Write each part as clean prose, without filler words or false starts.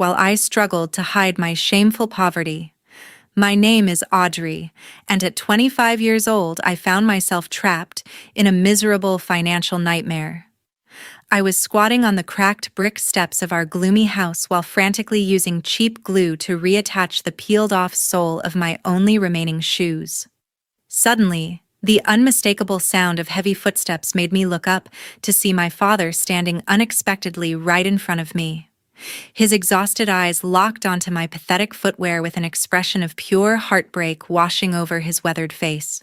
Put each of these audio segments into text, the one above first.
while I struggled to hide my shameful poverty. My name is Audrey, and at 25 years old I found myself trapped in a miserable financial nightmare. I was squatting on the cracked brick steps of our gloomy house while frantically using cheap glue to reattach the peeled-off sole of my only remaining shoes. Suddenly, the unmistakable sound of heavy footsteps made me look up to see my father standing unexpectedly right in front of me. His exhausted eyes locked onto my pathetic footwear with an expression of pure heartbreak washing over his weathered face.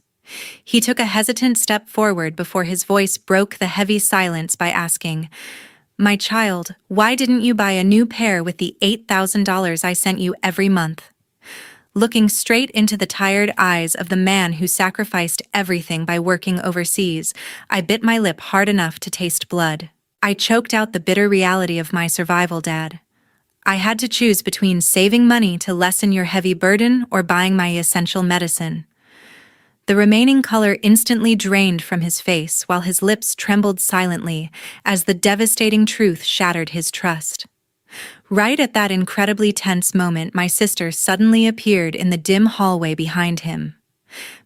He took a hesitant step forward before his voice broke the heavy silence by asking, "My child, why didn't you buy a new pair with the $8,000 I sent you every month?" Looking straight into the tired eyes of the man who sacrificed everything by working overseas, I bit my lip hard enough to taste blood. I choked out the bitter reality of my survival, Dad. I had to choose between saving money to lessen your heavy burden or buying my essential medicine. The remaining color instantly drained from his face while his lips trembled silently as the devastating truth shattered his trust. Right at that incredibly tense moment, my sister suddenly appeared in the dim hallway behind him.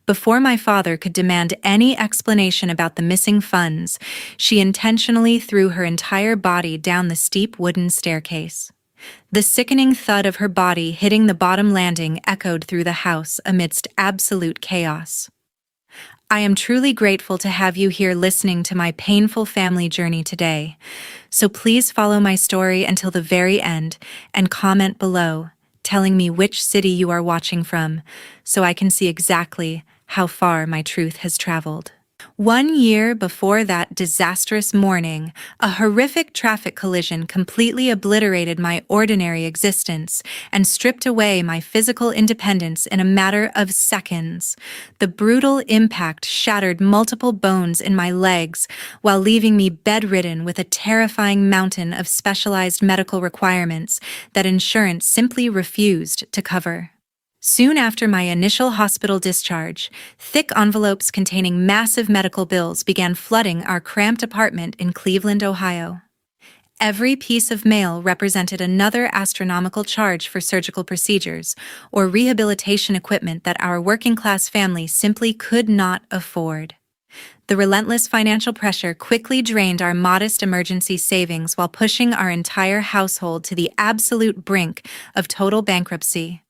Before my father could demand any explanation about the missing funds, she intentionally threw her entire body down the steep wooden staircase. The sickening thud of her body hitting the bottom landing echoed through the house amidst absolute chaos. I am truly grateful to have you here listening to my painful family journey today, so please follow my story until the very end and comment below, telling me which city you are watching from, so I can see exactly how far my truth has traveled. 1 year before that disastrous morning, a horrific traffic collision completely obliterated my ordinary existence and stripped away my physical independence in a matter of seconds. The brutal impact shattered multiple bones in my legs while leaving me bedridden with a terrifying mountain of specialized medical requirements that insurance simply refused to cover. Soon after my initial hospital discharge, thick envelopes containing massive medical bills began flooding our cramped apartment in Cleveland, Ohio. Every piece of mail represented another astronomical charge for surgical procedures or rehabilitation equipment that our working-class family simply could not afford. The relentless financial pressure quickly drained our modest emergency savings while pushing our entire household to the absolute brink of total bankruptcy.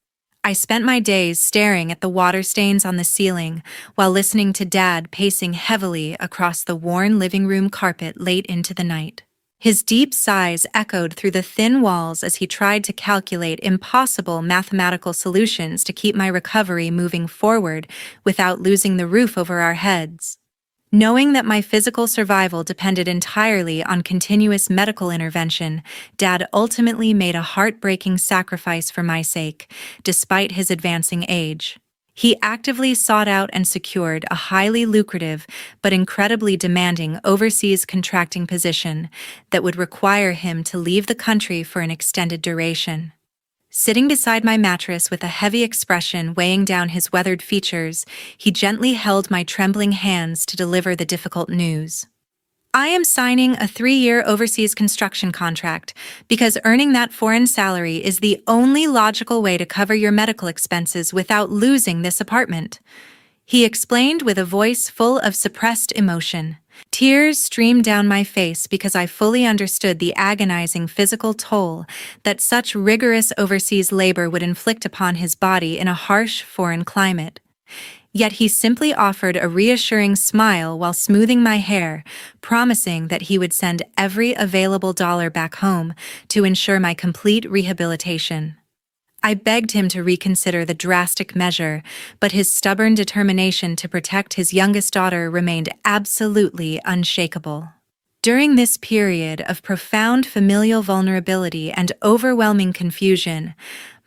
I spent my days staring at the water stains on the ceiling while listening to Dad pacing heavily across the worn living room carpet late into the night. His deep sighs echoed through the thin walls as he tried to calculate impossible mathematical solutions to keep my recovery moving forward without losing the roof over our heads. Knowing that my physical survival depended entirely on continuous medical intervention, Dad ultimately made a heartbreaking sacrifice for my sake, despite his advancing age. He actively sought out and secured a highly lucrative but incredibly demanding overseas contracting position that would require him to leave the country for an extended duration. Sitting beside my mattress with a heavy expression weighing down his weathered features, he gently held my trembling hands to deliver the difficult news. "I am signing a 3-year overseas construction contract because earning that foreign salary is the only logical way to cover your medical expenses without losing this apartment," he explained with a voice full of suppressed emotion. Tears streamed down my face because I fully understood the agonizing physical toll that such rigorous overseas labor would inflict upon his body in a harsh foreign climate. Yet he simply offered a reassuring smile while smoothing my hair, promising that he would send every available dollar back home to ensure my complete rehabilitation. I begged him to reconsider the drastic measure, but his stubborn determination to protect his youngest daughter remained absolutely unshakable. During this period of profound familial vulnerability and overwhelming confusion,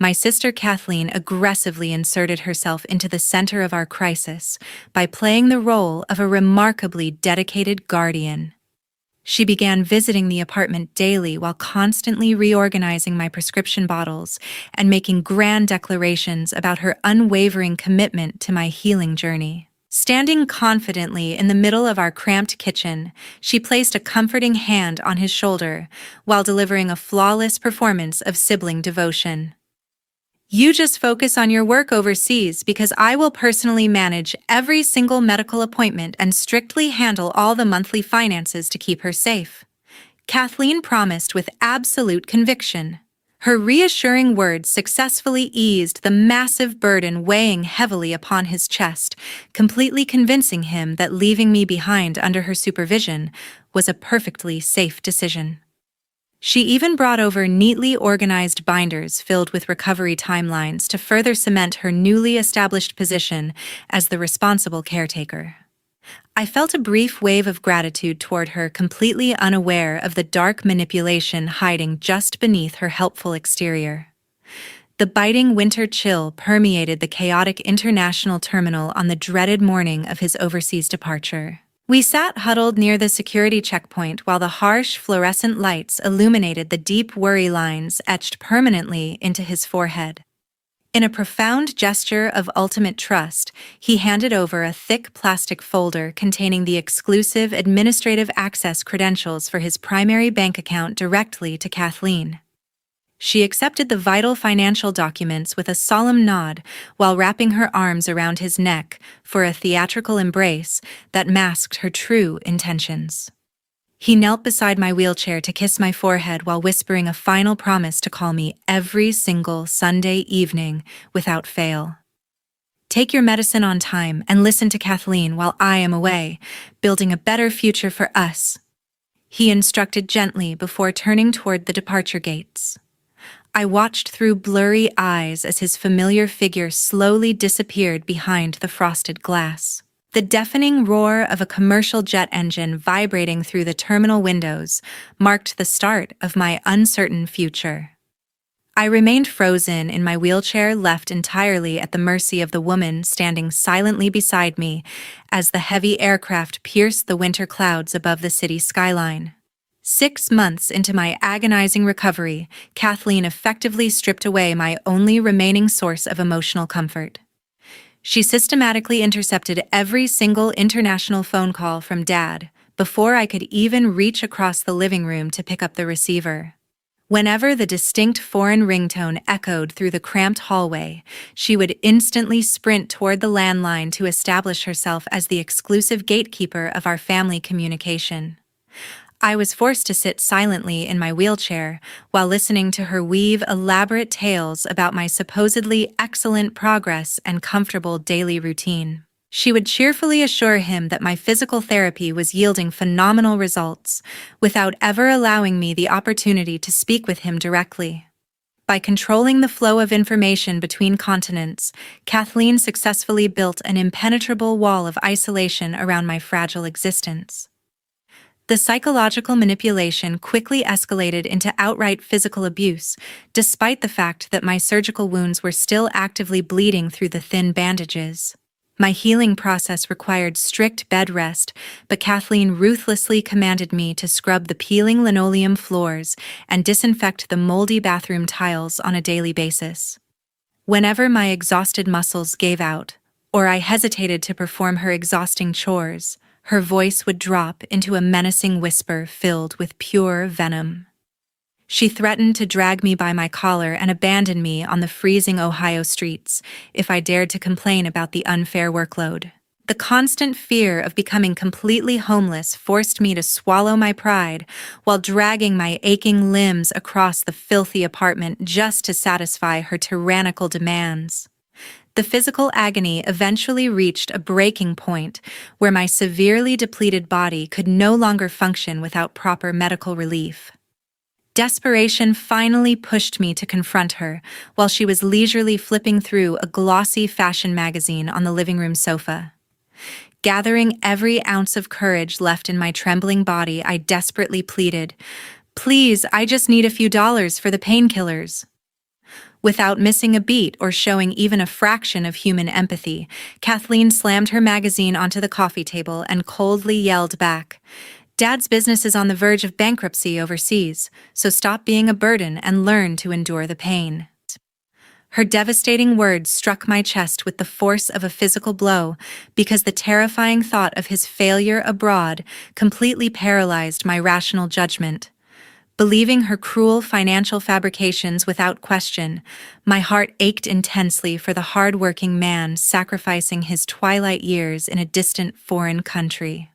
my sister Kathleen aggressively inserted herself into the center of our crisis by playing the role of a remarkably dedicated guardian. She began visiting the apartment daily while constantly reorganizing my prescription bottles and making grand declarations about her unwavering commitment to my healing journey. Standing confidently in the middle of our cramped kitchen, she placed a comforting hand on his shoulder while delivering a flawless performance of sibling devotion. "You just focus on your work overseas because I will personally manage every single medical appointment and strictly handle all the monthly finances to keep her safe," Kathleen promised with absolute conviction. Her reassuring words successfully eased the massive burden weighing heavily upon his chest, completely convincing him that leaving me behind under her supervision was a perfectly safe decision. She even brought over neatly organized binders filled with recovery timelines to further cement her newly established position as the responsible caretaker. I felt a brief wave of gratitude toward her, completely unaware of the dark manipulation hiding just beneath her helpful exterior. The biting winter chill permeated the chaotic international terminal on the dreaded morning of his overseas departure. We sat huddled near the security checkpoint while the harsh fluorescent lights illuminated the deep worry lines etched permanently into his forehead. In a profound gesture of ultimate trust, he handed over a thick plastic folder containing the exclusive administrative access credentials for his primary bank account directly to Kathleen. She accepted the vital financial documents with a solemn nod while wrapping her arms around his neck for a theatrical embrace that masked her true intentions. He knelt beside my wheelchair to kiss my forehead while whispering a final promise to call me every single Sunday evening without fail. "Take your medicine on time and listen to Kathleen while I am away, building a better future for us," he instructed gently before turning toward the departure gates. I watched through blurry eyes as his familiar figure slowly disappeared behind the frosted glass. The deafening roar of a commercial jet engine vibrating through the terminal windows marked the start of my uncertain future. I remained frozen in my wheelchair, left entirely at the mercy of the woman standing silently beside me as the heavy aircraft pierced the winter clouds above the city skyline. 6 months into my agonizing recovery, Kathleen effectively stripped away my only remaining source of emotional comfort. She systematically intercepted every single international phone call from Dad before I could even reach across the living room to pick up the receiver. Whenever the distinct foreign ringtone echoed through the cramped hallway, she would instantly sprint toward the landline to establish herself as the exclusive gatekeeper of our family communication. I was forced to sit silently in my wheelchair while listening to her weave elaborate tales about my supposedly excellent progress and comfortable daily routine. She would cheerfully assure him that my physical therapy was yielding phenomenal results, without ever allowing me the opportunity to speak with him directly. By controlling the flow of information between continents, Kathleen successfully built an impenetrable wall of isolation around my fragile existence. The psychological manipulation quickly escalated into outright physical abuse, despite the fact that my surgical wounds were still actively bleeding through the thin bandages. My healing process required strict bed rest, but Kathleen ruthlessly commanded me to scrub the peeling linoleum floors and disinfect the moldy bathroom tiles on a daily basis. Whenever my exhausted muscles gave out, or I hesitated to perform her exhausting chores, her voice would drop into a menacing whisper filled with pure venom. She threatened to drag me by my collar and abandon me on the freezing Ohio streets if I dared to complain about the unfair workload. The constant fear of becoming completely homeless forced me to swallow my pride while dragging my aching limbs across the filthy apartment just to satisfy her tyrannical demands. The physical agony eventually reached a breaking point where my severely depleted body could no longer function without proper medical relief. Desperation finally pushed me to confront her while she was leisurely flipping through a glossy fashion magazine on the living room sofa. Gathering every ounce of courage left in my trembling body, I desperately pleaded, "Please, I just need a few dollars for the painkillers." Without missing a beat or showing even a fraction of human empathy, Kathleen slammed her magazine onto the coffee table and coldly yelled back, "Dad's business is on the verge of bankruptcy overseas, so stop being a burden and learn to endure the pain." Her devastating words struck my chest with the force of a physical blow because the terrifying thought of his failure abroad completely paralyzed my rational judgment. Believing her cruel financial fabrications without question, my heart ached intensely for the hard-working man sacrificing his twilight years in a distant foreign country.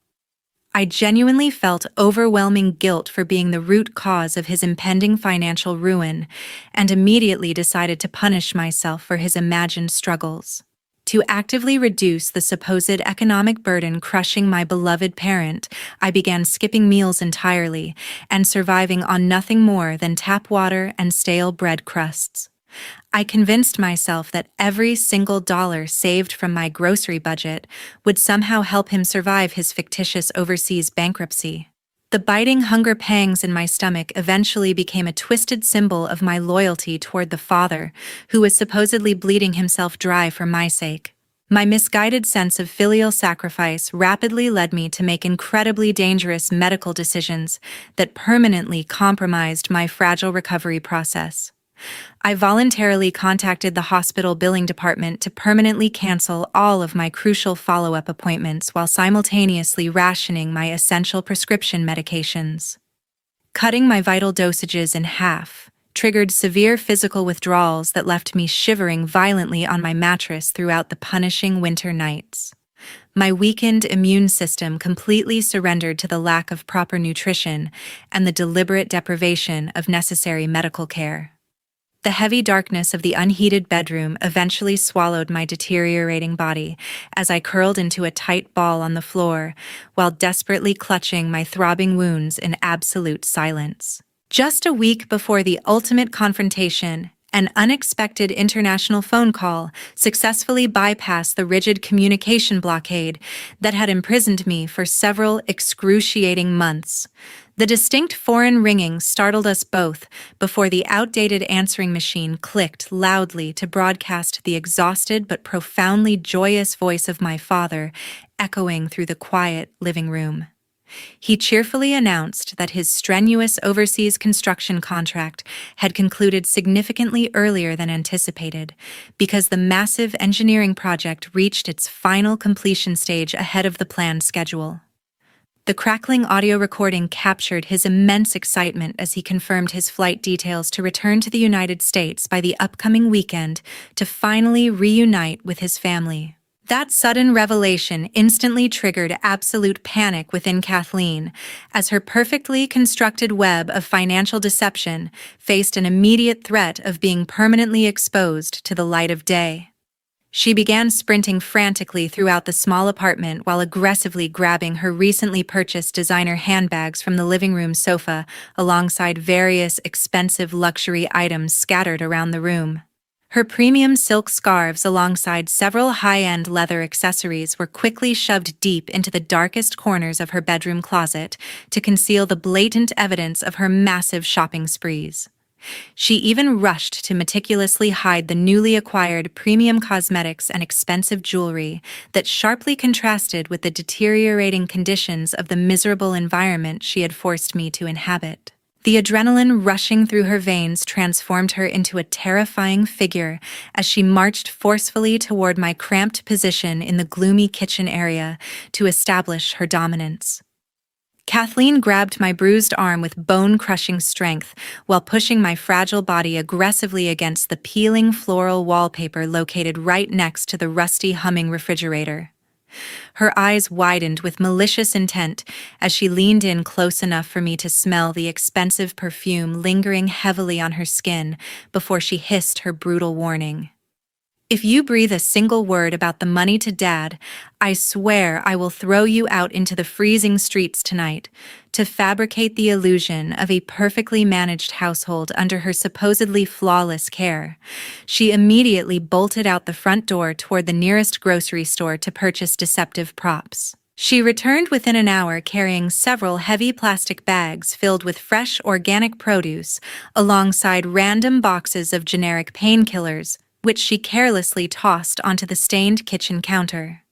I genuinely felt overwhelming guilt for being the root cause of his impending financial ruin, and immediately decided to punish myself for his imagined struggles. To actively reduce the supposed economic burden crushing my beloved parent, I began skipping meals entirely and surviving on nothing more than tap water and stale bread crusts. I convinced myself that every single dollar saved from my grocery budget would somehow help him survive his fictitious overseas bankruptcy. The biting hunger pangs in my stomach eventually became a twisted symbol of my loyalty toward the father, who was supposedly bleeding himself dry for my sake. My misguided sense of filial sacrifice rapidly led me to make incredibly dangerous medical decisions that permanently compromised my fragile recovery process. I voluntarily contacted the hospital billing department to permanently cancel all of my crucial follow-up appointments while simultaneously rationing my essential prescription medications. Cutting my vital dosages in half triggered severe physical withdrawals that left me shivering violently on my mattress throughout the punishing winter nights. My weakened immune system completely surrendered to the lack of proper nutrition and the deliberate deprivation of necessary medical care. The heavy darkness of the unheated bedroom eventually swallowed my deteriorating body as I curled into a tight ball on the floor while desperately clutching my throbbing wounds in absolute silence. Just a week before the ultimate confrontation, an unexpected international phone call successfully bypassed the rigid communication blockade that had imprisoned me for several excruciating months. The distinct foreign ringing startled us both before the outdated answering machine clicked loudly to broadcast the exhausted but profoundly joyous voice of my father echoing through the quiet living room. He cheerfully announced that his strenuous overseas construction contract had concluded significantly earlier than anticipated because the massive engineering project reached its final completion stage ahead of the planned schedule. The crackling audio recording captured his immense excitement as he confirmed his flight details to return to the United States by the upcoming weekend to finally reunite with his family. That sudden revelation instantly triggered absolute panic within Kathleen, as her perfectly constructed web of financial deception faced an immediate threat of being permanently exposed to the light of day. She began sprinting frantically throughout the small apartment while aggressively grabbing her recently purchased designer handbags from the living room sofa alongside various expensive luxury items scattered around the room. Her premium silk scarves alongside several high-end leather accessories were quickly shoved deep into the darkest corners of her bedroom closet to conceal the blatant evidence of her massive shopping sprees. She even rushed to meticulously hide the newly acquired premium cosmetics and expensive jewelry that sharply contrasted with the deteriorating conditions of the miserable environment she had forced me to inhabit. The adrenaline rushing through her veins transformed her into a terrifying figure as she marched forcefully toward my cramped position in the gloomy kitchen area to establish her dominance. Kathleen grabbed my bruised arm with bone-crushing strength while pushing my fragile body aggressively against the peeling floral wallpaper located right next to the rusty humming refrigerator. Her eyes widened with malicious intent as she leaned in close enough for me to smell the expensive perfume lingering heavily on her skin before she hissed her brutal warning. "If you breathe a single word about the money to Dad, I swear I will throw you out into the freezing streets tonight," to fabricate the illusion of a perfectly managed household under her supposedly flawless care. She immediately bolted out the front door toward the nearest grocery store to purchase deceptive props. She returned within an hour carrying several heavy plastic bags filled with fresh organic produce, alongside random boxes of generic painkillers, which she carelessly tossed onto the stained kitchen counter.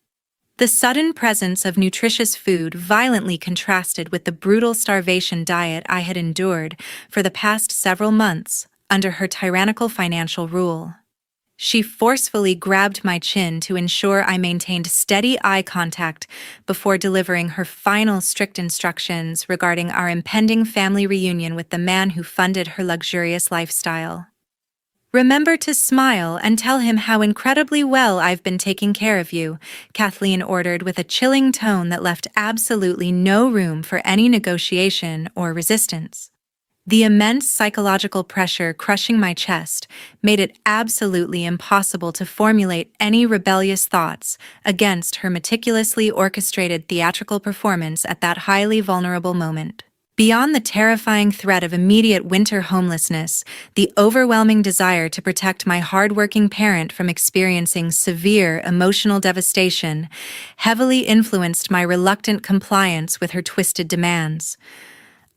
The sudden presence of nutritious food violently contrasted with the brutal starvation diet I had endured for the past several months under her tyrannical financial rule. She forcefully grabbed my chin to ensure I maintained steady eye contact before delivering her final strict instructions regarding our impending family reunion with the man who funded her luxurious lifestyle. "Remember to smile and tell him how incredibly well I've been taking care of you," Kathleen ordered with a chilling tone that left absolutely no room for any negotiation or resistance. The immense psychological pressure crushing my chest made it absolutely impossible to formulate any rebellious thoughts against her meticulously orchestrated theatrical performance at that highly vulnerable moment. Beyond the terrifying threat of immediate winter homelessness, the overwhelming desire to protect my hardworking parent from experiencing severe emotional devastation heavily influenced my reluctant compliance with her twisted demands.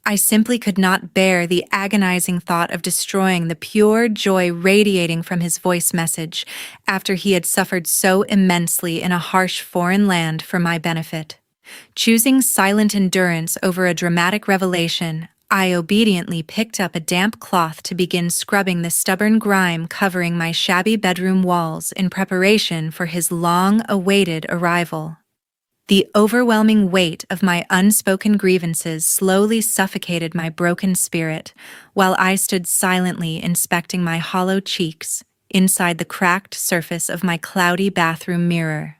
I simply could not bear the agonizing thought of destroying the pure joy radiating from his voice message after he had suffered so immensely in a harsh foreign land for my benefit. Choosing silent endurance over a dramatic revelation, I obediently picked up a damp cloth to begin scrubbing the stubborn grime covering my shabby bedroom walls in preparation for his long-awaited arrival. The overwhelming weight of my unspoken grievances slowly suffocated my broken spirit, while I stood silently inspecting my hollow cheeks inside the cracked surface of my cloudy bathroom mirror.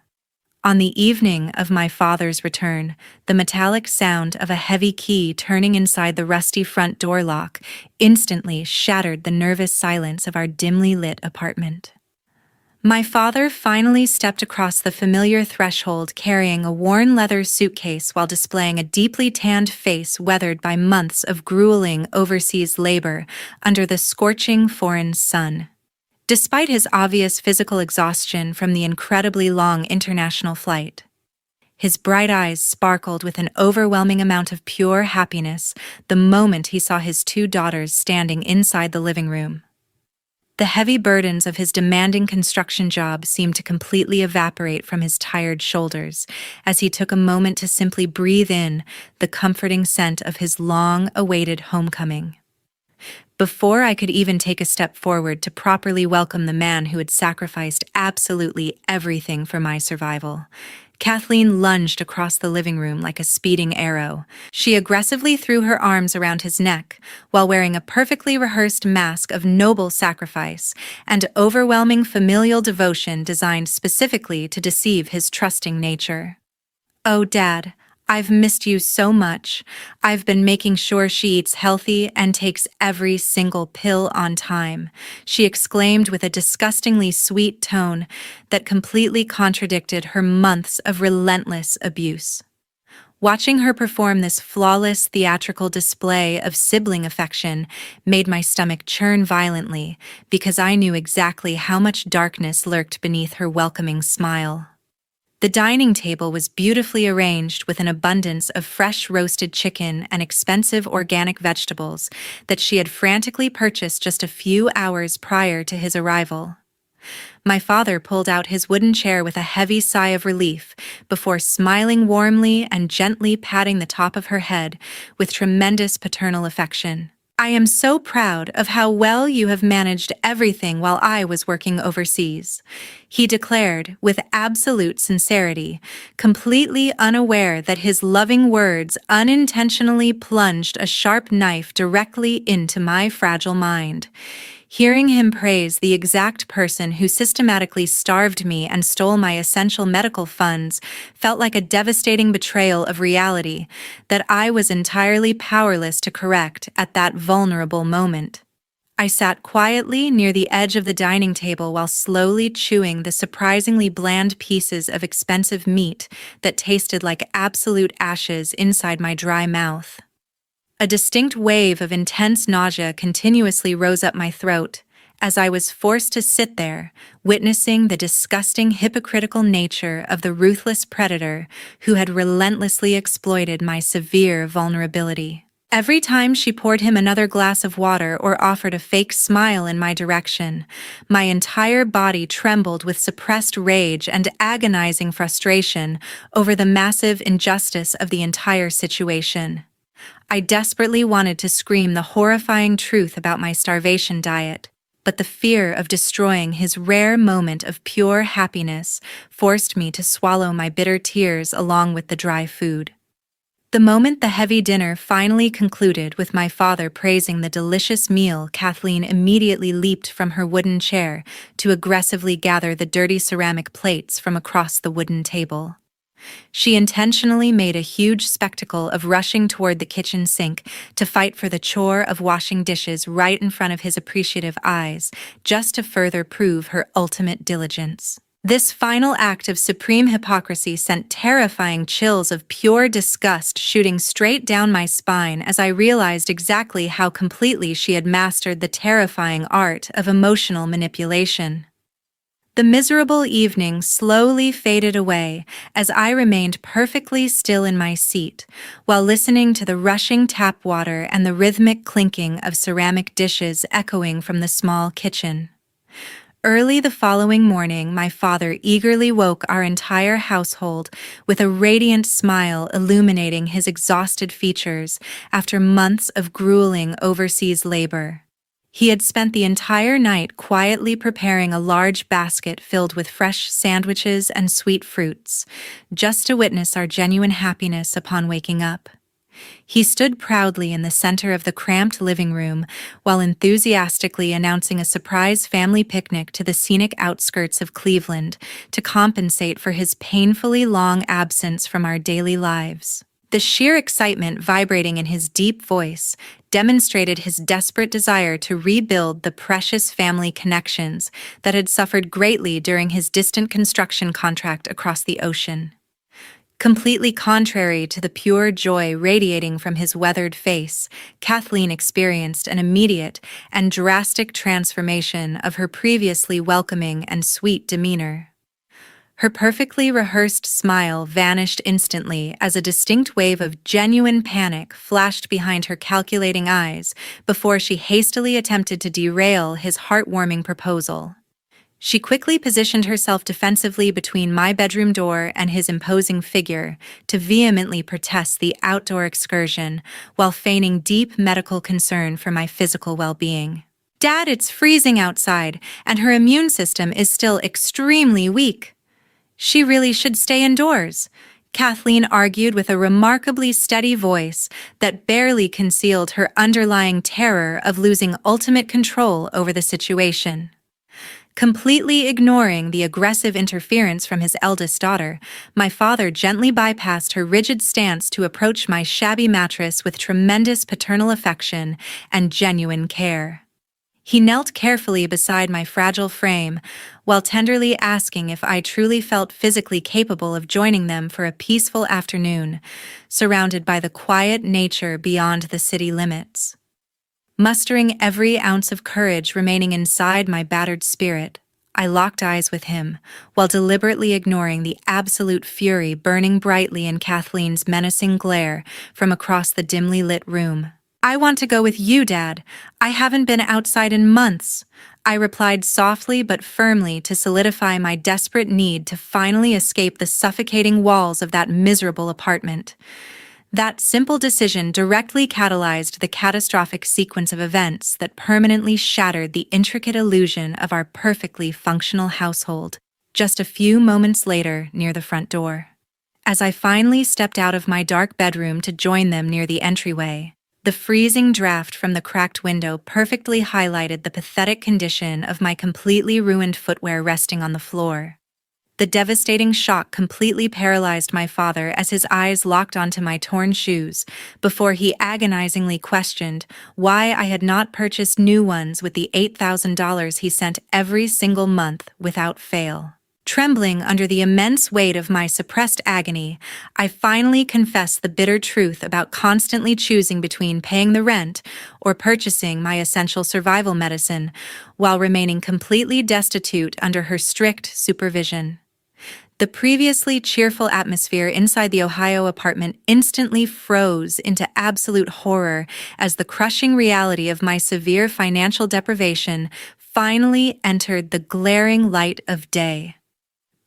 On the evening of my father's return, the metallic sound of a heavy key turning inside the rusty front door lock instantly shattered the nervous silence of our dimly lit apartment. My father finally stepped across the familiar threshold carrying a worn leather suitcase while displaying a deeply tanned face weathered by months of grueling overseas labor under the scorching foreign sun. Despite his obvious physical exhaustion from the incredibly long international flight, his bright eyes sparkled with an overwhelming amount of pure happiness the moment he saw his two daughters standing inside the living room. The heavy burdens of his demanding construction job seemed to completely evaporate from his tired shoulders as he took a moment to simply breathe in the comforting scent of his long-awaited homecoming. Before I could even take a step forward to properly welcome the man who had sacrificed absolutely everything for my survival, Kathleen lunged across the living room like a speeding arrow. She aggressively threw her arms around his neck while wearing a perfectly rehearsed mask of noble sacrifice and overwhelming familial devotion designed specifically to deceive his trusting nature. "Oh, Dad, I've missed you so much. I've been making sure she eats healthy and takes every single pill on time," she exclaimed with a disgustingly sweet tone that completely contradicted her months of relentless abuse. Watching her perform this flawless theatrical display of sibling affection made my stomach churn violently because I knew exactly how much darkness lurked beneath her welcoming smile. The dining table was beautifully arranged with an abundance of fresh roasted chicken and expensive organic vegetables that she had frantically purchased just a few hours prior to his arrival. My father pulled out his wooden chair with a heavy sigh of relief before smiling warmly and gently patting the top of her head with tremendous paternal affection. "I am so proud of how well you have managed everything while I was working overseas," he declared with absolute sincerity, completely unaware that his loving words unintentionally plunged a sharp knife directly into my fragile mind. Hearing him praise the exact person who systematically starved me and stole my essential medical funds felt like a devastating betrayal of reality that I was entirely powerless to correct at that vulnerable moment. I sat quietly near the edge of the dining table while slowly chewing the surprisingly bland pieces of expensive meat that tasted like absolute ashes inside my dry mouth. A distinct wave of intense nausea continuously rose up my throat as I was forced to sit there, witnessing the disgusting hypocritical nature of the ruthless predator who had relentlessly exploited my severe vulnerability. Every time she poured him another glass of water or offered a fake smile in my direction, my entire body trembled with suppressed rage and agonizing frustration over the massive injustice of the entire situation. I desperately wanted to scream the horrifying truth about my starvation diet, but the fear of destroying his rare moment of pure happiness forced me to swallow my bitter tears along with the dry food. The moment the heavy dinner finally concluded with my father praising the delicious meal, Kathleen immediately leaped from her wooden chair to aggressively gather the dirty ceramic plates from across the wooden table. She intentionally made a huge spectacle of rushing toward the kitchen sink to fight for the chore of washing dishes right in front of his appreciative eyes, just to further prove her ultimate diligence. This final act of supreme hypocrisy sent terrifying chills of pure disgust shooting straight down my spine as I realized exactly how completely she had mastered the terrifying art of emotional manipulation. The miserable evening slowly faded away as I remained perfectly still in my seat, while listening to the rushing tap water and the rhythmic clinking of ceramic dishes echoing from the small kitchen. Early the following morning, my father eagerly woke our entire household with a radiant smile illuminating his exhausted features after months of grueling overseas labor. He had spent the entire night quietly preparing a large basket filled with fresh sandwiches and sweet fruits, just to witness our genuine happiness upon waking up. He stood proudly in the center of the cramped living room while enthusiastically announcing a surprise family picnic to the scenic outskirts of Cleveland to compensate for his painfully long absence from our daily lives. The sheer excitement vibrating in his deep voice demonstrated his desperate desire to rebuild the precious family connections that had suffered greatly during his distant construction contract across the ocean. Completely contrary to the pure joy radiating from his weathered face, Kathleen experienced an immediate and drastic transformation of her previously welcoming and sweet demeanor. Her perfectly rehearsed smile vanished instantly as a distinct wave of genuine panic flashed behind her calculating eyes before she hastily attempted to derail his heartwarming proposal. She quickly positioned herself defensively between my bedroom door and his imposing figure to vehemently protest the outdoor excursion while feigning deep medical concern for my physical well-being. "Dad, it's freezing outside, and her immune system is still extremely weak. She really should stay indoors," Kathleen argued with a remarkably steady voice that barely concealed her underlying terror of losing ultimate control over the situation. Completely ignoring the aggressive interference from his eldest daughter, my father gently bypassed her rigid stance to approach my shabby mattress with tremendous paternal affection and genuine care. He knelt carefully beside my fragile frame, while tenderly asking if I truly felt physically capable of joining them for a peaceful afternoon, surrounded by the quiet nature beyond the city limits. Mustering every ounce of courage remaining inside my battered spirit, I locked eyes with him, while deliberately ignoring the absolute fury burning brightly in Kathleen's menacing glare from across the dimly lit room. "I want to go with you, Dad. I haven't been outside in months," I replied softly but firmly to solidify my desperate need to finally escape the suffocating walls of that miserable apartment. That simple decision directly catalyzed the catastrophic sequence of events that permanently shattered the intricate illusion of our perfectly functional household, just a few moments later near the front door. As I finally stepped out of my dark bedroom to join them near the entryway, the freezing draft from the cracked window perfectly highlighted the pathetic condition of my completely ruined footwear resting on the floor. The devastating shock completely paralyzed my father as his eyes locked onto my torn shoes before he agonizingly questioned why I had not purchased new ones with the $8,000 he sent every single month without fail. Trembling under the immense weight of my suppressed agony, I finally confessed the bitter truth about constantly choosing between paying the rent or purchasing my essential survival medicine while remaining completely destitute under her strict supervision. The previously cheerful atmosphere inside the Ohio apartment instantly froze into absolute horror as the crushing reality of my severe financial deprivation finally entered the glaring light of day.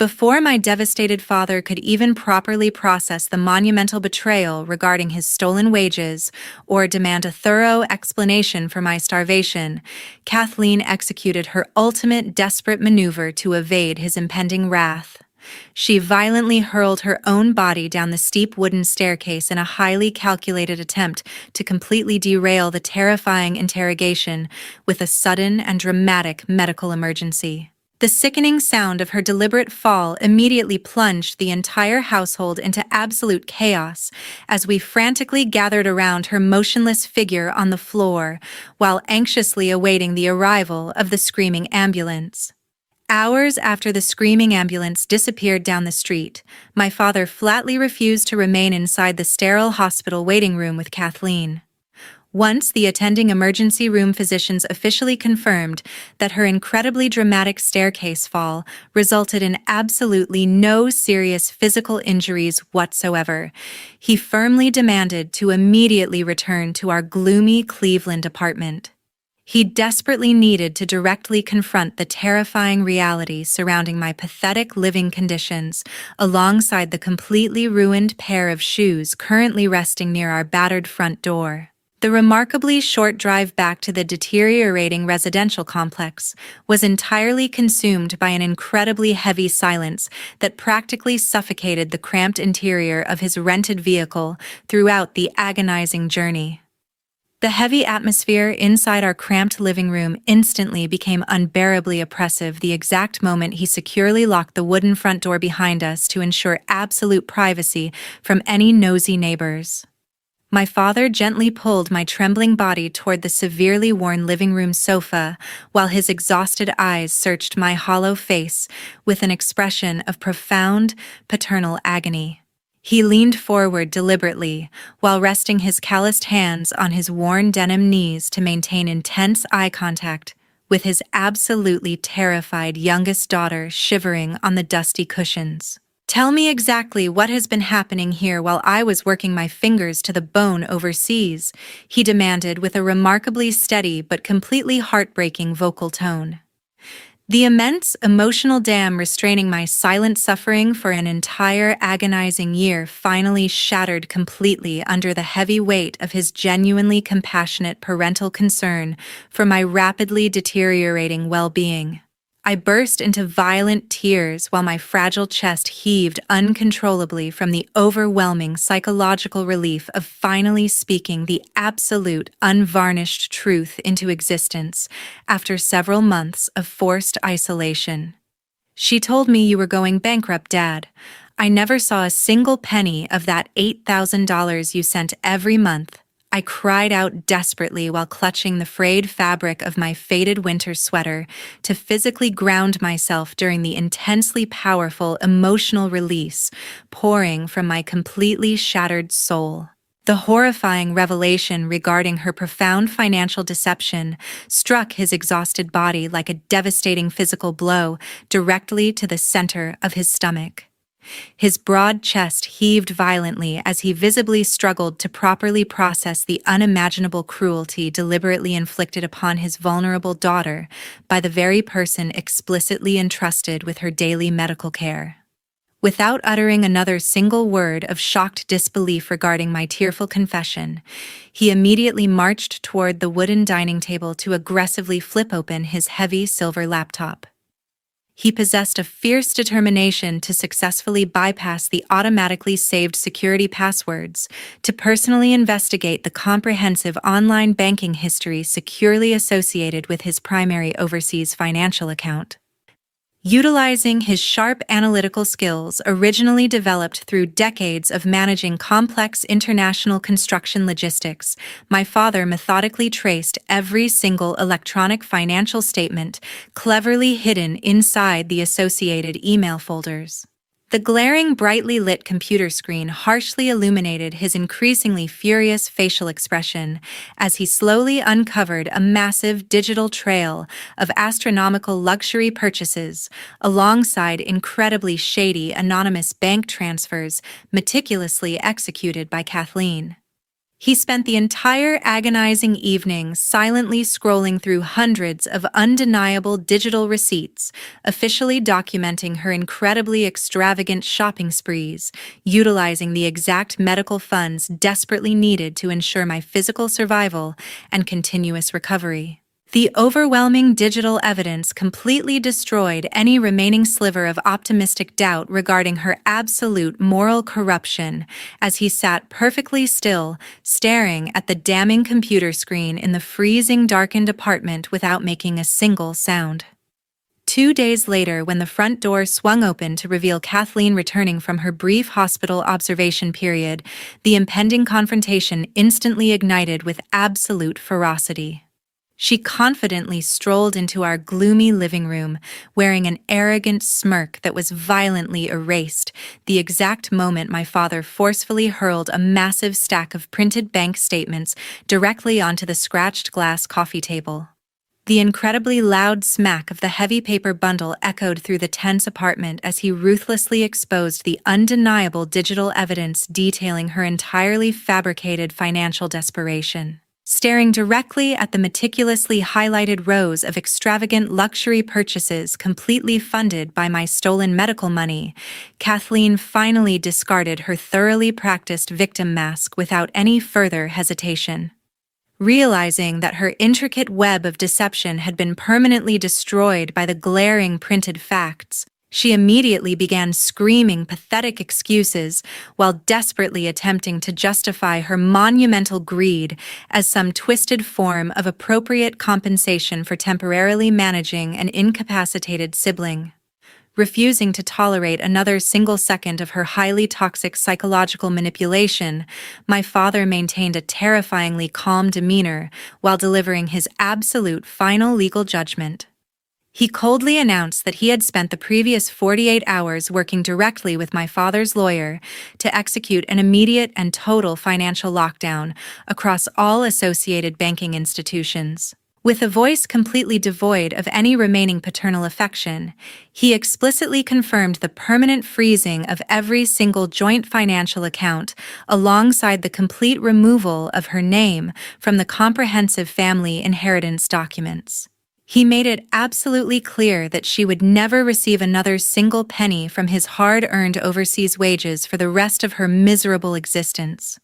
Before my devastated father could even properly process the monumental betrayal regarding his stolen wages or demand a thorough explanation for my starvation, Kathleen executed her ultimate desperate maneuver to evade his impending wrath. She violently hurled her own body down the steep wooden staircase in a highly calculated attempt to completely derail the terrifying interrogation with a sudden and dramatic medical emergency. The sickening sound of her deliberate fall immediately plunged the entire household into absolute chaos as we frantically gathered around her motionless figure on the floor while anxiously awaiting the arrival of the screaming ambulance. Hours after the screaming ambulance disappeared down the street, my father flatly refused to remain inside the sterile hospital waiting room with Kathleen. Once the attending emergency room physicians officially confirmed that her incredibly dramatic staircase fall resulted in absolutely no serious physical injuries whatsoever, he firmly demanded to immediately return to our gloomy Cleveland apartment. He desperately needed to directly confront the terrifying reality surrounding my pathetic living conditions, alongside the completely ruined pair of shoes currently resting near our battered front door. The remarkably short drive back to the deteriorating residential complex was entirely consumed by an incredibly heavy silence that practically suffocated the cramped interior of his rented vehicle throughout the agonizing journey. The heavy atmosphere inside our cramped living room instantly became unbearably oppressive the exact moment he securely locked the wooden front door behind us to ensure absolute privacy from any nosy neighbors. My father gently pulled my trembling body toward the severely worn living room sofa while his exhausted eyes searched my hollow face with an expression of profound, paternal agony. He leaned forward deliberately while resting his calloused hands on his worn denim knees to maintain intense eye contact with his absolutely terrified youngest daughter shivering on the dusty cushions. "Tell me exactly what has been happening here while I was working my fingers to the bone overseas," he demanded with a remarkably steady but completely heartbreaking vocal tone. The immense emotional dam restraining my silent suffering for an entire agonizing year finally shattered completely under the heavy weight of his genuinely compassionate parental concern for my rapidly deteriorating well-being. I burst into violent tears while my fragile chest heaved uncontrollably from the overwhelming psychological relief of finally speaking the absolute, unvarnished truth into existence after several months of forced isolation. "She told me you were going bankrupt, Dad. I never saw a single penny of that $8,000 you sent every month," I cried out desperately while clutching the frayed fabric of my faded winter sweater to physically ground myself during the intensely powerful emotional release pouring from my completely shattered soul. The horrifying revelation regarding her profound financial deception struck his exhausted body like a devastating physical blow directly to the center of his stomach. His broad chest heaved violently as he visibly struggled to properly process the unimaginable cruelty deliberately inflicted upon his vulnerable daughter by the very person explicitly entrusted with her daily medical care. Without uttering another single word of shocked disbelief regarding my tearful confession, he immediately marched toward the wooden dining table to aggressively flip open his heavy silver laptop. He possessed a fierce determination to successfully bypass the automatically saved security passwords, to personally investigate the comprehensive online banking history securely associated with his primary overseas financial account. Utilizing his sharp analytical skills originally developed through decades of managing complex international construction logistics, my father methodically traced every single electronic financial statement cleverly hidden inside the associated email folders. The glaring, brightly lit computer screen harshly illuminated his increasingly furious facial expression as he slowly uncovered a massive digital trail of astronomical luxury purchases, alongside incredibly shady anonymous bank transfers meticulously executed by Kathleen. He spent the entire agonizing evening silently scrolling through hundreds of undeniable digital receipts, officially documenting her incredibly extravagant shopping sprees, utilizing the exact medical funds desperately needed to ensure my physical survival and continuous recovery. The overwhelming digital evidence completely destroyed any remaining sliver of optimistic doubt regarding her absolute moral corruption as he sat perfectly still, staring at the damning computer screen in the freezing darkened apartment without making a single sound. 2 days later, when the front door swung open to reveal Kathleen returning from her brief hospital observation period, the impending confrontation instantly ignited with absolute ferocity. She confidently strolled into our gloomy living room, wearing an arrogant smirk that was violently erased the exact moment my father forcefully hurled a massive stack of printed bank statements directly onto the scratched glass coffee table. The incredibly loud smack of the heavy paper bundle echoed through the tense apartment as he ruthlessly exposed the undeniable digital evidence detailing her entirely fabricated financial desperation. Staring directly at the meticulously highlighted rows of extravagant luxury purchases completely funded by my stolen medical money, Kathleen finally discarded her thoroughly practiced victim mask without any further hesitation. Realizing that her intricate web of deception had been permanently destroyed by the glaring printed facts, she immediately began screaming pathetic excuses while desperately attempting to justify her monumental greed as some twisted form of appropriate compensation for temporarily managing an incapacitated sibling. Refusing to tolerate another single second of her highly toxic psychological manipulation, my father maintained a terrifyingly calm demeanor while delivering his absolute final legal judgment. He coldly announced that he had spent the previous 48 hours working directly with my father's lawyer to execute an immediate and total financial lockdown across all associated banking institutions. With a voice completely devoid of any remaining paternal affection, he explicitly confirmed the permanent freezing of every single joint financial account alongside the complete removal of her name from the comprehensive family inheritance documents. He made it absolutely clear that she would never receive another single penny from his hard-earned overseas wages for the rest of her miserable existence.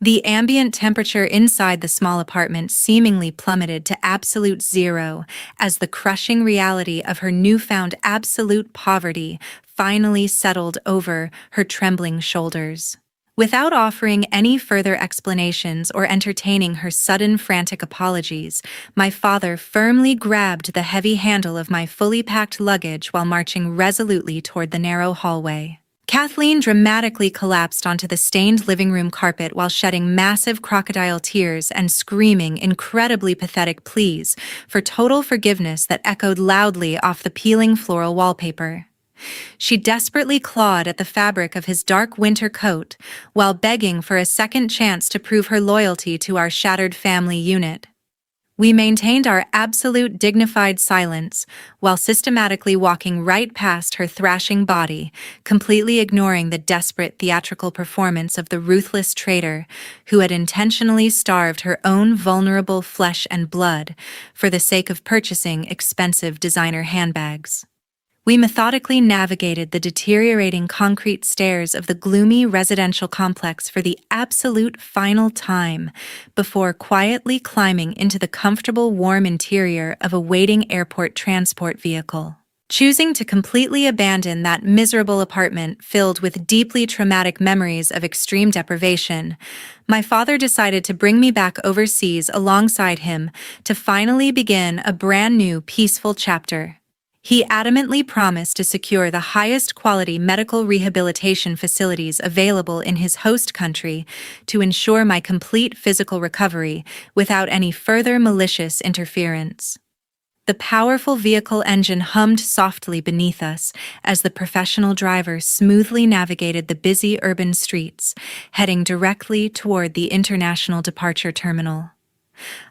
The ambient temperature inside the small apartment seemingly plummeted to absolute zero as the crushing reality of her newfound absolute poverty finally settled over her trembling shoulders. Without offering any further explanations or entertaining her sudden frantic apologies, my father firmly grabbed the heavy handle of my fully packed luggage while marching resolutely toward the narrow hallway. Kathleen dramatically collapsed onto the stained living room carpet while shedding massive crocodile tears and screaming incredibly pathetic pleas for total forgiveness that echoed loudly off the peeling floral wallpaper. She desperately clawed at the fabric of his dark winter coat while begging for a second chance to prove her loyalty to our shattered family unit. We maintained our absolute dignified silence while systematically walking right past her thrashing body, completely ignoring the desperate theatrical performance of the ruthless traitor who had intentionally starved her own vulnerable flesh and blood for the sake of purchasing expensive designer handbags. We methodically navigated the deteriorating concrete stairs of the gloomy residential complex for the absolute final time before quietly climbing into the comfortable warm interior of a waiting airport transport vehicle. Choosing to completely abandon that miserable apartment filled with deeply traumatic memories of extreme deprivation, my father decided to bring me back overseas alongside him to finally begin a brand new peaceful chapter. He adamantly promised to secure the highest quality medical rehabilitation facilities available in his host country to ensure my complete physical recovery without any further malicious interference. The powerful vehicle engine hummed softly beneath us as the professional driver smoothly navigated the busy urban streets, heading directly toward the international departure terminal.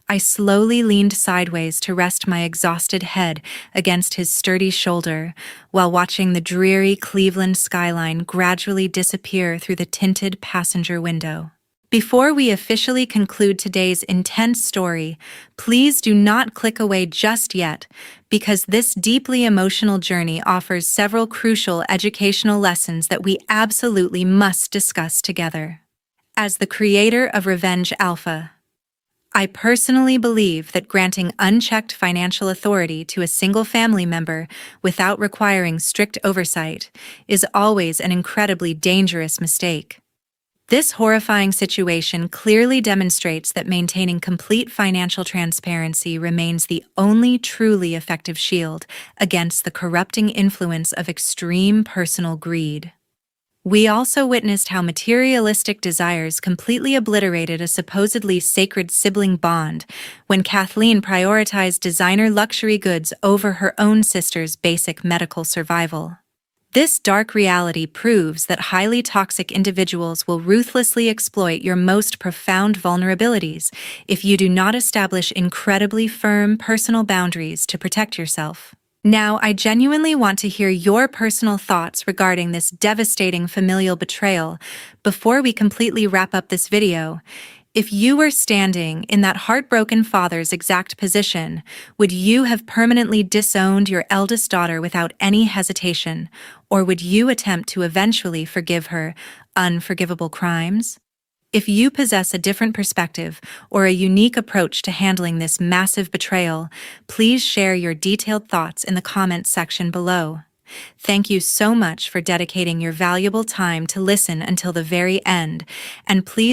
I slowly leaned sideways to rest my exhausted head against his sturdy shoulder while watching the dreary Cleveland skyline gradually disappear through the tinted passenger window. Before we officially conclude today's intense story, please do not click away just yet, because this deeply emotional journey offers several crucial educational lessons that we absolutely must discuss together. As the creator of Revenge Alpha, I personally believe that granting unchecked financial authority to a single family member without requiring strict oversight is always an incredibly dangerous mistake. This horrifying situation clearly demonstrates that maintaining complete financial transparency remains the only truly effective shield against the corrupting influence of extreme personal greed. We also witnessed how materialistic desires completely obliterated a supposedly sacred sibling bond when Kathleen prioritized designer luxury goods over her own sister's basic medical survival. This dark reality proves that highly toxic individuals will ruthlessly exploit your most profound vulnerabilities if you do not establish incredibly firm personal boundaries to protect yourself. Now, I genuinely want to hear your personal thoughts regarding this devastating familial betrayal before we completely wrap up this video. If you were standing in that heartbroken father's exact position, would you have permanently disowned your eldest daughter without any hesitation, or would you attempt to eventually forgive her unforgivable crimes? If you possess a different perspective or a unique approach to handling this massive betrayal, please share your detailed thoughts in the comments section below. Thank you so much for dedicating your valuable time to listen until the very end, and please